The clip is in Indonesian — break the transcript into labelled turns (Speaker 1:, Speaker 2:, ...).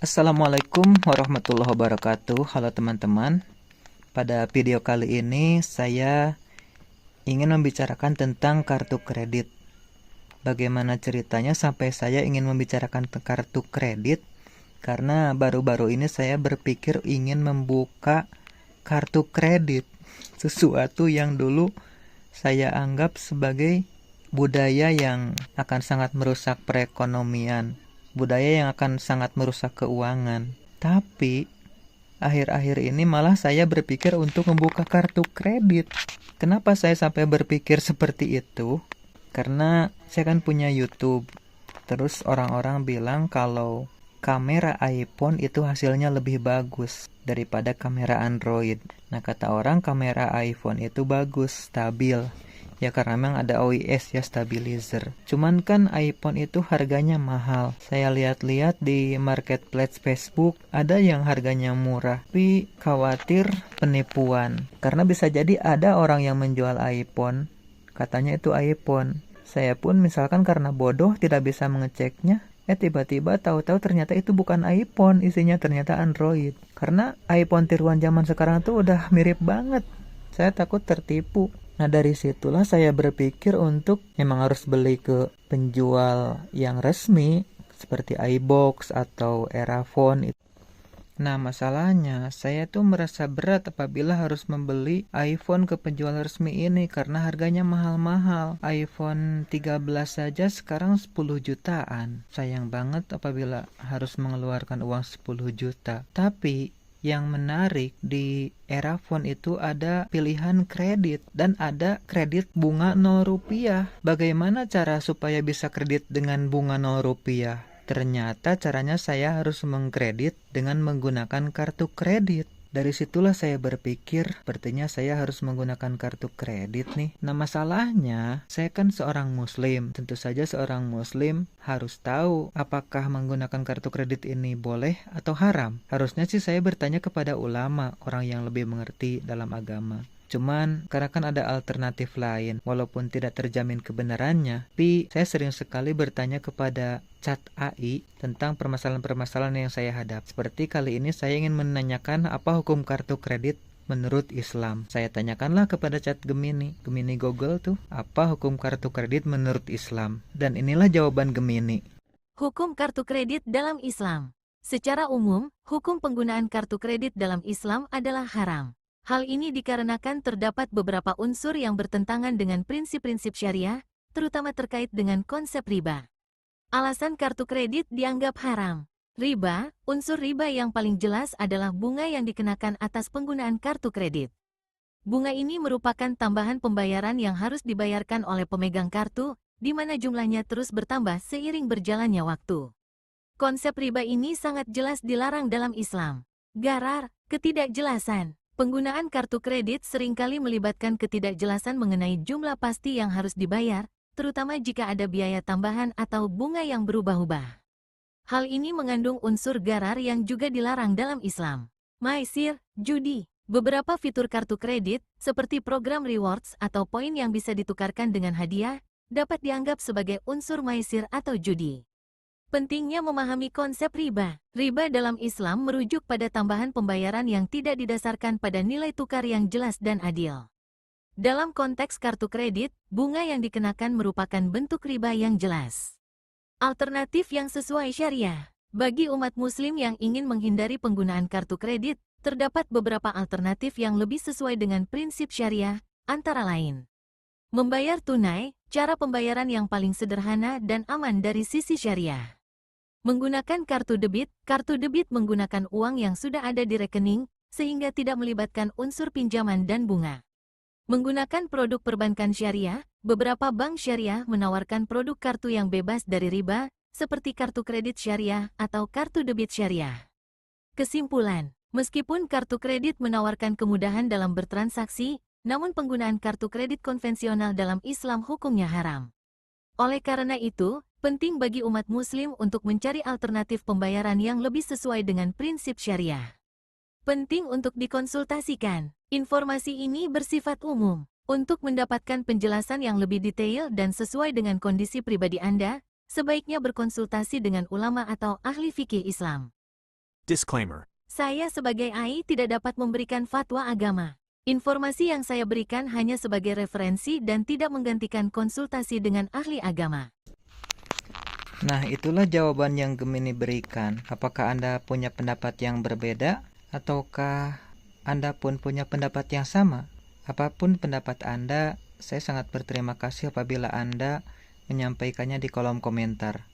Speaker 1: Assalamualaikum warahmatullahi wabarakatuh. Halo teman-teman. Pada video kali ini saya ingin membicarakan tentang kartu kredit. Bagaimana ceritanya sampai saya ingin membicarakan kartu kredit? Karena baru-baru ini saya berpikir ingin membuka kartu kredit. Sesuatu yang dulu saya anggap sebagai budaya yang akan sangat merusak perekonomian, budaya yang akan sangat merusak keuangan. Tapi akhir-akhir ini malah saya berpikir untuk membuka kartu kredit. Kenapa saya sampai berpikir seperti itu? Karena saya kan punya YouTube. Terus orang-orang bilang kalau kamera iPhone itu hasilnya lebih bagus daripada kamera Android. Nah, kata orang kamera iPhone itu bagus, stabil. Ya karena memang ada OIS ya, stabilizer. Cuman kan iPhone itu harganya mahal. Saya lihat-lihat di marketplace Facebook ada yang harganya murah, tapi khawatir penipuan. Karena bisa jadi ada orang yang menjual iPhone, katanya itu iPhone. Saya pun misalkan karena bodoh tidak bisa mengeceknya, tiba-tiba tahu-tahu ternyata itu bukan iPhone, isinya ternyata Android. Karena iPhone tiruan zaman sekarang tuh udah mirip banget. Saya takut tertipu. Nah, dari situlah saya berpikir untuk memang harus beli ke penjual yang resmi seperti iBox atau Erafone. Nah, masalahnya saya tuh merasa berat apabila harus membeli iPhone ke penjual resmi ini karena harganya mahal-mahal. iPhone 13 saja sekarang 10 jutaan. Sayang banget apabila harus mengeluarkan uang 10 juta. Tapi yang menarik di Erafone itu ada pilihan kredit dan ada kredit bunga 0 rupiah. Bagaimana cara supaya bisa kredit dengan bunga 0 rupiah? Ternyata caranya saya harus mengkredit dengan menggunakan kartu kredit. Dari situlah saya berpikir, sepertinya saya harus menggunakan kartu kredit nih. Nah, masalahnya, saya kan seorang muslim. Tentu saja seorang muslim harus tahu apakah menggunakan kartu kredit ini boleh atau haram. Harusnya sih saya bertanya kepada ulama, orang yang lebih mengerti dalam agama. Cuman, karena kan ada alternatif lain, walaupun tidak terjamin kebenarannya, tapi saya sering sekali bertanya kepada chat AI tentang permasalahan-permasalahan yang saya hadap. Seperti kali ini saya ingin menanyakan apa hukum kartu kredit menurut Islam. Saya tanyakanlah kepada chat Gemini Google tuh, apa hukum kartu kredit menurut Islam? Dan inilah jawaban Gemini.
Speaker 2: Hukum kartu kredit dalam Islam. Secara umum, hukum penggunaan kartu kredit dalam Islam adalah haram. Hal ini dikarenakan terdapat beberapa unsur yang bertentangan dengan prinsip-prinsip syariah, terutama terkait dengan konsep riba. Alasan kartu kredit dianggap haram. Riba, unsur riba yang paling jelas adalah bunga yang dikenakan atas penggunaan kartu kredit. Bunga ini merupakan tambahan pembayaran yang harus dibayarkan oleh pemegang kartu, di mana jumlahnya terus bertambah seiring berjalannya waktu. Konsep riba ini sangat jelas dilarang dalam Islam. Gharar, ketidakjelasan. Penggunaan kartu kredit seringkali melibatkan ketidakjelasan mengenai jumlah pasti yang harus dibayar, terutama jika ada biaya tambahan atau bunga yang berubah-ubah. Hal ini mengandung unsur gharar yang juga dilarang dalam Islam. Maisir, judi. Beberapa fitur kartu kredit, seperti program rewards atau poin yang bisa ditukarkan dengan hadiah, dapat dianggap sebagai unsur maisir atau judi. Pentingnya memahami konsep riba. Riba dalam Islam merujuk pada tambahan pembayaran yang tidak didasarkan pada nilai tukar yang jelas dan adil. Dalam konteks kartu kredit, bunga yang dikenakan merupakan bentuk riba yang jelas. Alternatif yang sesuai syariah. Bagi umat muslim yang ingin menghindari penggunaan kartu kredit, terdapat beberapa alternatif yang lebih sesuai dengan prinsip syariah, antara lain membayar tunai, cara pembayaran yang paling sederhana dan aman dari sisi syariah. Menggunakan kartu debit menggunakan uang yang sudah ada di rekening, sehingga tidak melibatkan unsur pinjaman dan bunga. Menggunakan produk perbankan syariah, beberapa bank syariah menawarkan produk kartu yang bebas dari riba, seperti kartu kredit syariah atau kartu debit syariah. Kesimpulan, meskipun kartu kredit menawarkan kemudahan dalam bertransaksi, namun penggunaan kartu kredit konvensional dalam Islam hukumnya haram. Oleh karena itu, penting bagi umat muslim untuk mencari alternatif pembayaran yang lebih sesuai dengan prinsip syariah. Penting untuk dikonsultasikan. Informasi ini bersifat umum. Untuk mendapatkan penjelasan yang lebih detail dan sesuai dengan kondisi pribadi Anda, sebaiknya berkonsultasi dengan ulama atau ahli fikih Islam.
Speaker 3: Disclaimer.
Speaker 2: Saya sebagai AI tidak dapat memberikan fatwa agama. Informasi yang saya berikan hanya sebagai referensi dan tidak menggantikan konsultasi dengan ahli agama.
Speaker 1: Nah, itulah jawaban yang Gemini berikan. Apakah Anda punya pendapat yang berbeda? Ataukah Anda pun punya pendapat yang sama? Apapun pendapat Anda, saya sangat berterima kasih apabila Anda menyampaikannya di kolom komentar.